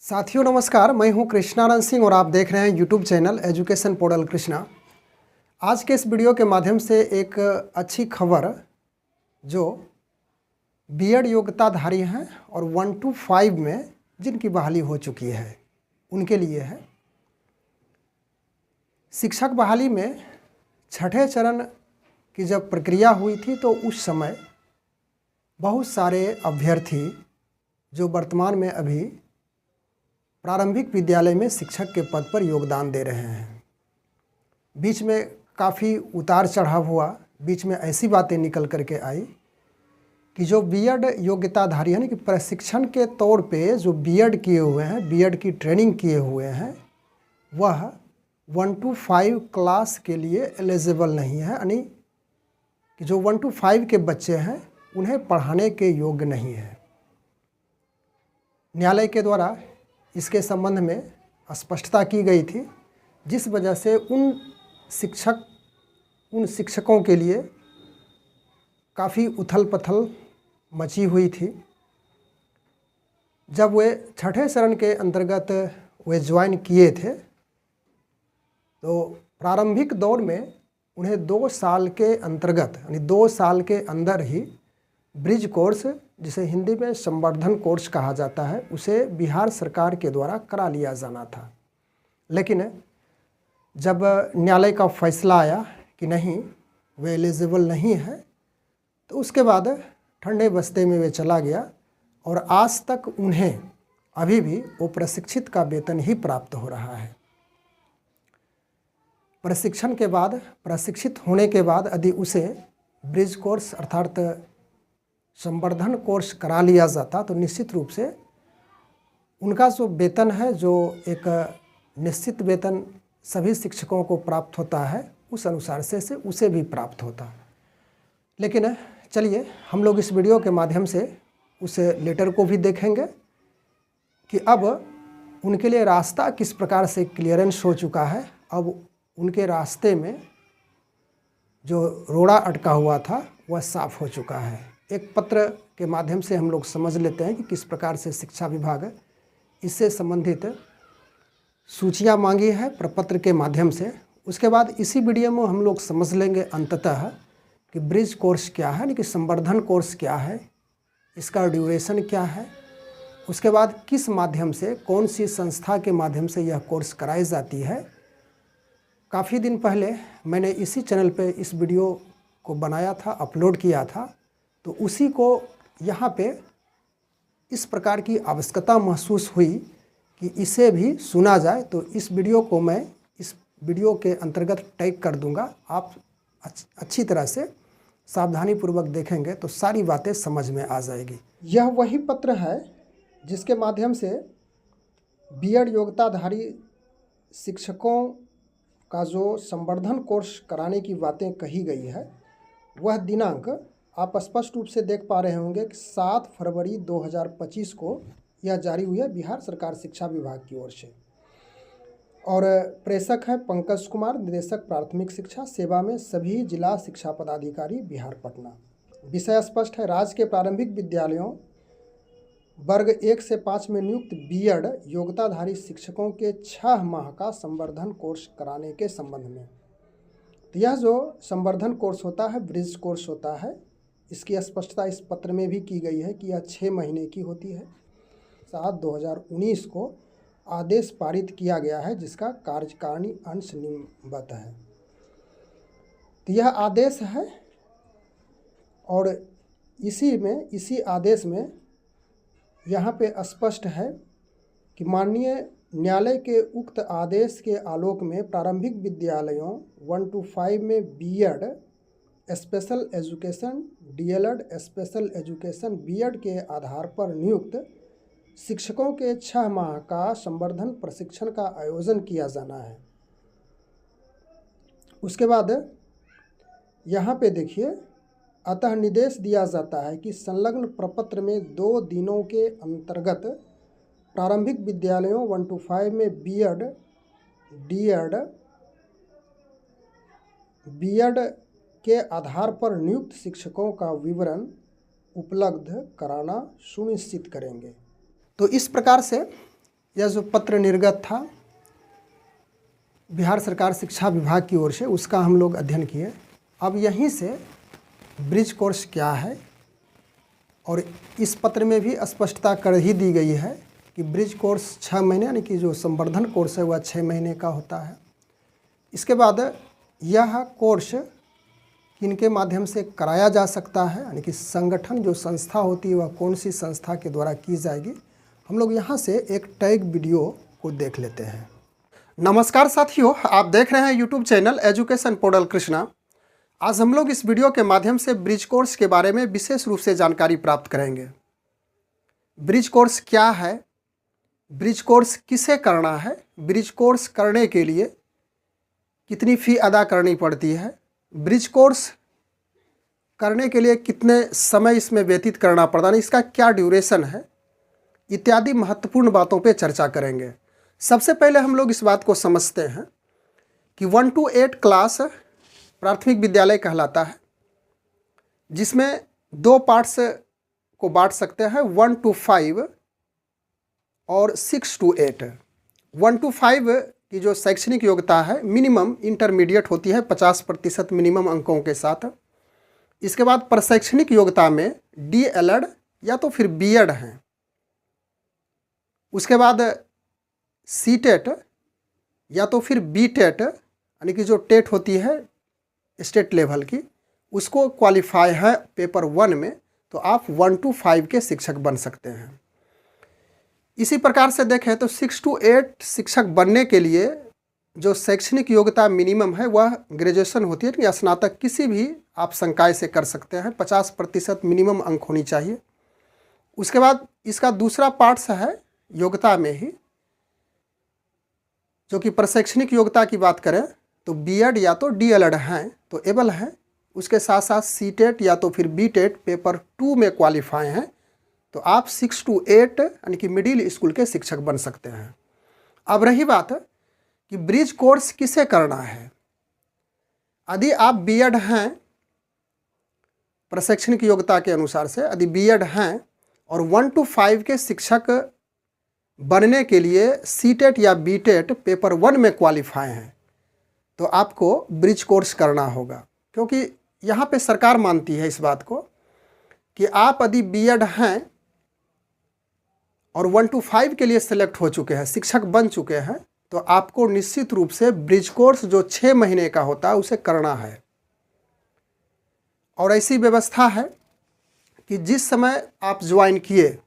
साथियों नमस्कार, मैं हूं कृष्णानंद सिंह और आप देख रहे हैं YouTube channel education portal Krishna. आज के इस वीडियो के माध्यम से एक अच्छी खबर जो बीएड योग्यताधारी हैं और 1 to 5 में जिनकी बहाली हो चुकी है उनके लिए है। शिक्षक बहाली में छठे चरण की जब प्रक्रिया हुई थी तो उस समय बहुत सारे अभ्यर्थी जो वर्तमान में अभी प्रारंभिक विद्यालय में शिक्षक के पद पर योगदान दे रहे हैं, बीच में काफ़ी उतार चढ़ाव हुआ। बीच में ऐसी बातें निकल करके आई कि जो बीएड योग्यताधारी यानी कि प्रशिक्षण के तौर पे जो बीएड किए हुए हैं, बीएड की ट्रेनिंग किए हुए हैं, वह 1 to 5 क्लास के लिए एलिजिबल नहीं है, यानी कि जो 1 to 5 के बच्चे हैं उन्हें पढ़ाने के योग्य नहीं है। न्यायालय के द्वारा इसके संबंध में स्पष्टता की गई थी, जिस वजह से उन शिक्षकों के लिए काफ़ी उथल पुथल मची हुई थी। जब वे छठे चरण के अंतर्गत वे ज्वाइन किए थे तो प्रारंभिक दौर में उन्हें 2 साल के अंतर्गत यानी 2 साल के अंदर ही ब्रिज कोर्स, जिसे हिंदी में संवर्धन कोर्स कहा जाता है, उसे बिहार सरकार के द्वारा करा लिया जाना था। लेकिन जब न्यायालय का फैसला आया कि नहीं, वे एलिजिबल नहीं है, तो उसके बाद ठंडे बस्ते में वे चला गया और आज तक उन्हें अभी भी वो प्रशिक्षित का वेतन ही प्राप्त हो रहा है। प्रशिक्षण के बाद, प्रशिक्षित होने के बाद यदि उसे ब्रिज कोर्स अर्थात संवर्धन कोर्स करा लिया जाता तो निश्चित रूप से उनका जो वेतन है, जो एक निश्चित वेतन सभी शिक्षकों को प्राप्त होता है, उस अनुसार से उसे भी प्राप्त होता। लेकिन चलिए हम लोग इस वीडियो के माध्यम से उस लेटर को भी देखेंगे कि अब उनके लिए रास्ता किस प्रकार से क्लियरेंस हो चुका है। अब उनके रास्ते में जो रोड़ा अटका हुआ था वह साफ हो चुका है। एक पत्र के माध्यम से हम लोग समझ लेते हैं कि किस प्रकार से शिक्षा विभाग इससे संबंधित सूचियां मांगी है प्रपत्र के माध्यम से। उसके बाद इसी वीडियो में हम लोग समझ लेंगे अंततः कि ब्रिज कोर्स क्या है, यानी कि संवर्धन कोर्स क्या है, इसका ड्यूरेशन क्या है, उसके बाद किस माध्यम से, कौन सी संस्था के माध्यम से यह कोर्स कराई जाती है। काफ़ी दिन पहले मैंने इसी चैनल पे इस वीडियो को बनाया था, अपलोड किया था, तो उसी को यहाँ पे इस प्रकार की आवश्यकता महसूस हुई कि इसे भी सुना जाए, तो इस वीडियो को मैं इस वीडियो के अंतर्गत टैग कर दूंगा। आप अच्छी तरह से सावधानीपूर्वक देखेंगे तो सारी बातें समझ में आ जाएगी। यह वही पत्र है जिसके माध्यम से बीएड योग्यताधारी शिक्षकों का जो संवर्धन कोर्स कराने की बातें कही गई है, वह दिनांक आप स्पष्ट रूप से देख पा रहे होंगे कि 7 फरवरी 2025 को यह जारी हुई है बिहार सरकार शिक्षा विभाग की ओर से। और प्रेषक है पंकज कुमार, निदेशक प्राथमिक शिक्षा सेवा में सभी जिला शिक्षा पदाधिकारी बिहार पटना। विषय स्पष्ट है, राज्य के प्रारंभिक विद्यालयों वर्ग 1 से 5 में नियुक्त बीएड योग्यताधारी शिक्षकों के 6 माह का संवर्धन कोर्स कराने के संबंध में। तो यह जो संवर्धन कोर्स होता है, ब्रिज कोर्स होता है, इसकी स्पष्टता इस पत्र में भी की गई है कि यह 6 महीने की होती है। 7/2019 को आदेश पारित किया गया है जिसका कार्यकारिणी अंश निम्नवत है। तो यह आदेश है और इसी आदेश में यहाँ पे स्पष्ट है कि माननीय न्यायालय के उक्त आदेश के आलोक में प्रारंभिक विद्यालयों 1 to 5 में BEd special education, DElEd special education, BEd के आधार पर नियुक्त शिक्षकों के 6 माह का संवर्धन प्रशिक्षण का आयोजन किया जाना है। उसके बाद यहाँ पे देखिए, अतः निर्देश दिया जाता है कि संलग्न प्रपत्र में 2 दिनों के अंतर्गत प्रारंभिक विद्यालयों 1 to 5 में बीएड, डीएड, बीएड के आधार पर नियुक्त शिक्षकों का विवरण उपलब्ध कराना सुनिश्चित करेंगे। तो इस प्रकार से यह जो पत्र निर्गत था बिहार सरकार शिक्षा विभाग की ओर से, उसका हम लोग अध्ययन किए। अब यहीं से ब्रिज कोर्स क्या है, और इस पत्र में भी स्पष्टता कर ही दी गई है कि ब्रिज कोर्स 6 महीने यानी कि जो संवर्धन कोर्स है वह 6 महीने का होता है। इसके बाद यह कोर्स किनके माध्यम से कराया जा सकता है, यानी कि संगठन जो संस्था होती है वह कौन सी संस्था के द्वारा की जाएगी। हम लोग यहाँ से एक टैग वीडियो को देख लेते हैं। नमस्कार साथियों, आप देख रहे हैं YouTube channel education portal Krishna. आज हम लोग इस वीडियो के माध्यम से ब्रिज कोर्स के बारे में विशेष रूप से जानकारी प्राप्त करेंगे। ब्रिज कोर्स क्या है, ब्रिज कोर्स किसे करना है, ब्रिज कोर्स करने के लिए कितनी फ़ी अदा करनी पड़ती है, ब्रिज कोर्स करने के लिए कितने समय इसमें व्यतीत करना पड़ता है, इसका क्या ड्यूरेशन है, इत्यादि महत्वपूर्ण बातों पे चर्चा करेंगे। सबसे पहले हम लोग इस बात को समझते हैं कि 1 to 8 क्लास प्राथमिक विद्यालय कहलाता है, जिसमें 2 पार्ट्स को बांट सकते हैं, 1 to 5 और 6 to 8। 1 to 5 की जो शैक्षणिक योग्यता है मिनिमम इंटरमीडिएट होती है 50% मिनिमम अंकों के साथ। इसके बाद प्रशैक्षणिक योग्यता में DLED या तो फिर BEd हैं। उसके बाद CTET या तो फिर BTET यानी कि जो टेट होती है स्टेट लेवल की, उसको क्वालिफाई है पेपर 1 में, तो आप 1 to 5 के शिक्षक बन सकते हैं। इसी प्रकार से देखें तो 6 to 8 शिक्षक बनने के लिए जो शैक्षणिक योग्यता मिनिमम है वह ग्रेजुएशन होती है, या स्नातक किसी भी आप संकाय से कर सकते हैं, 50% मिनिमम अंक होनी चाहिए। उसके बाद इसका दूसरा पार्ट्स है योग्यता में ही, जो कि प्रशैक्षणिक योग्यता की बात करें तो BEd या तो DLED हैं तो एबल हैं। उसके साथ साथ CTET या तो फिर BTET पेपर 2 में क्वालिफाई हैं, तो आप 6 to 8 यानी कि मिडिल स्कूल के शिक्षक बन सकते हैं। अब रही बात कि ब्रिज कोर्स किसे करना है। यदि आप BEd हैं प्रशैक्षणिक योग्यता के अनुसार से, यदि BEd हैं और 1 to 5 के शिक्षक बनने के लिए CTET या BTET पेपर 1 में क्वालिफाई हैं, तो आपको ब्रिज कोर्स करना होगा। क्योंकि यहाँ पे सरकार मानती है इस बात को कि आप यदि BEd हैं और 1 to 5 के लिए सेलेक्ट हो चुके हैं, शिक्षक बन चुके हैं, तो आपको निश्चित रूप से ब्रिज कोर्स जो 6 महीने का होता है उसे करना है। और ऐसी व्यवस्था है कि जिस समय आप ज्वाइन किए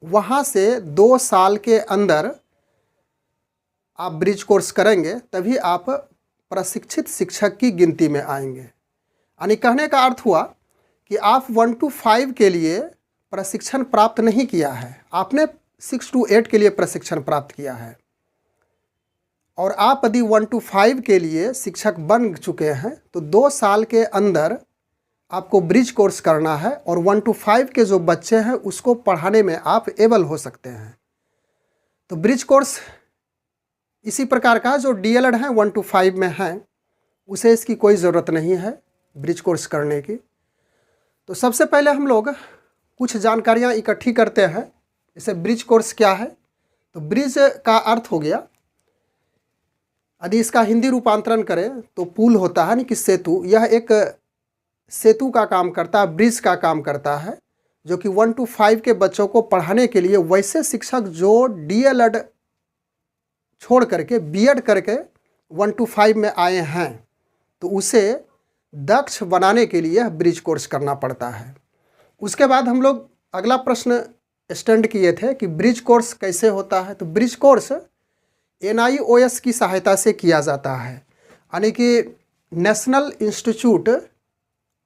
वहाँ से 2 साल के अंदर आप ब्रिज कोर्स करेंगे, तभी आप प्रशिक्षित शिक्षक की गिनती में आएंगे। यानी कहने का अर्थ हुआ कि आप 1 to 5 के लिए प्रशिक्षण प्राप्त नहीं किया है, आपने 6 to 8 के लिए प्रशिक्षण प्राप्त किया है, और आप यदि 1 to 5 के लिए शिक्षक बन चुके हैं तो 2 साल के अंदर आपको ब्रिज कोर्स करना है, और 1 to 5 के जो बच्चे हैं उसको पढ़ाने में आप एबल हो सकते हैं। तो ब्रिज कोर्स इसी प्रकार का जो DLED है 1 to 5 में है, उसे इसकी कोई ज़रूरत नहीं है ब्रिज कोर्स करने की। तो सबसे पहले हम लोग कुछ जानकारियाँ इकट्ठी करते हैं। जैसे ब्रिज कोर्स क्या है, तो ब्रिज का अर्थ हो गया, यदि इसका हिंदी रूपांतरण करें तो पुल होता है, यानी कि सेतु। यह एक सेतु का काम करता है, ब्रिज का काम करता है, जो कि 1 to 5 के बच्चों को पढ़ाने के लिए वैसे शिक्षक जो DLED छोड़ करके BEd करके 1 to 5 में आए हैं, तो उसे दक्ष बनाने के लिए ब्रिज कोर्स करना पड़ता है। उसके बाद हम लोग अगला प्रश्न स्टैंड किए थे कि ब्रिज कोर्स कैसे होता है। तो ब्रिज कोर्स NIOS की सहायता से किया जाता है, यानी कि national institute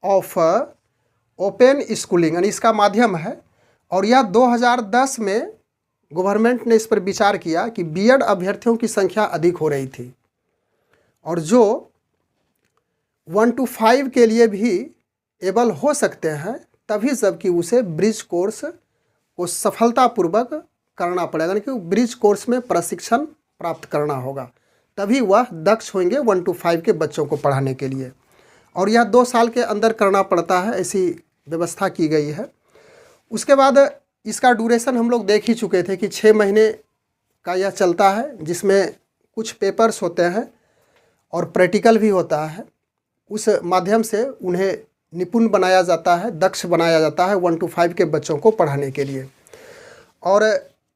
of open schooling, यानी इसका माध्यम है। और यह 2010 में गवर्नमेंट ने इस पर विचार किया कि BEd अभ्यर्थियों की संख्या अधिक हो रही थी, और जो 1 to 5 के लिए भी एबल हो सकते हैं, तभी जबकि उसे ब्रिज कोर्स को सफलतापूर्वक करना पड़ेगा, यानी कि ब्रिज कोर्स में प्रशिक्षण प्राप्त करना होगा, तभी वह दक्ष होंगे 1 to 5 के बच्चों को पढ़ाने के लिए। और यह 2 साल के अंदर करना पड़ता है, ऐसी व्यवस्था की गई है। उसके बाद इसका ड्यूरेशन हम लोग देख ही चुके थे कि 6 महीने का यह चलता है, जिसमें कुछ पेपर्स होते हैं और प्रैक्टिकल भी होता है। उस माध्यम से उन्हें निपुण बनाया जाता है, दक्ष बनाया जाता है 1 to 5 के बच्चों को पढ़ाने के लिए। और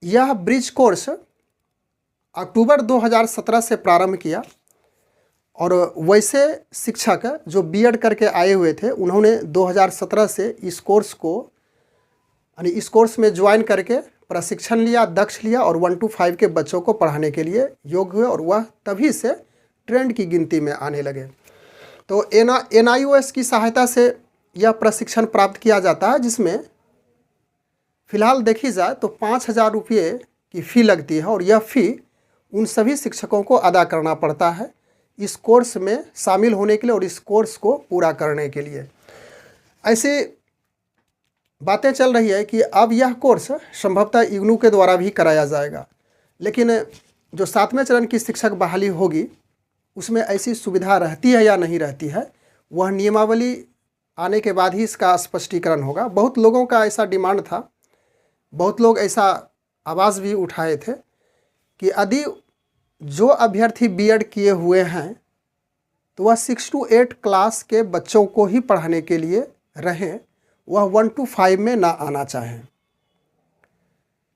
यह ब्रिज कोर्स अक्टूबर 2017 से प्रारंभ किया और वैसे शिक्षक जो बीएड करके आए हुए थे उन्होंने 2017 से इस कोर्स को यानी इस कोर्स में ज्वाइन करके प्रशिक्षण लिया, दक्ष लिया और 1 to 5 के बच्चों को पढ़ाने के लिए योग्य हुए और वह तभी से ट्रेंड की गिनती में आने लगे। तो NIOS की सहायता से यह प्रशिक्षण प्राप्त किया जाता है, जिसमें फ़िलहाल देखी जाए तो 5,000 रुपये की फ़ी लगती है और यह फ़ी उन सभी शिक्षकों को अदा करना पड़ता है इस कोर्स में शामिल होने के लिए और इस कोर्स को पूरा करने के लिए। ऐसी बातें चल रही है कि अब यह कोर्स संभवतः इग्नू के द्वारा भी कराया जाएगा, लेकिन जो 7वें चरण की शिक्षक बहाली होगी उसमें ऐसी सुविधा रहती है या नहीं रहती है, वह नियमावली आने के बाद ही इसका स्पष्टीकरण होगा। बहुत लोगों का ऐसा डिमांड था, बहुत लोग ऐसा आवाज़ भी उठाए थे कि यदि जो अभ्यर्थी बीएड किए हुए हैं तो वह 6 to 8 क्लास के बच्चों को ही पढ़ाने के लिए रहें, वह 1 to 5 में ना आना चाहें।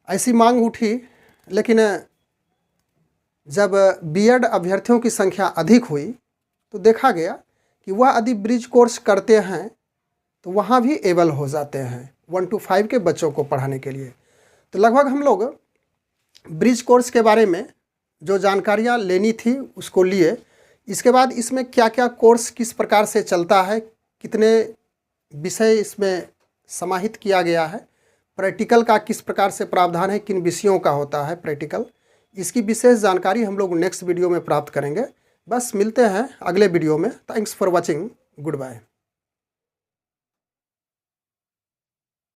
ऐसी मांग उठी, लेकिन जब बीएड अभ्यर्थियों की संख्या अधिक हुई तो देखा गया कि वह यदि ब्रिज कोर्स करते हैं तो वहाँ भी एबल हो जाते हैं 1 to 5 के बच्चों को पढ़ाने के लिए। तो लगभग हम लोग ब्रिज कोर्स के बारे में जो जानकारियाँ लेनी थी उसको लिए। इसके बाद इसमें क्या क्या कोर्स किस प्रकार से चलता है, कितने विषय इसमें समाहित किया गया है, प्रैक्टिकल का किस प्रकार से प्रावधान है, किन विषयों का होता है प्रैक्टिकल, इसकी विशेष जानकारी हम लोग नेक्स्ट वीडियो में प्राप्त करेंगे। बस मिलते हैं अगले वीडियो में। Thanks for watching, good bye.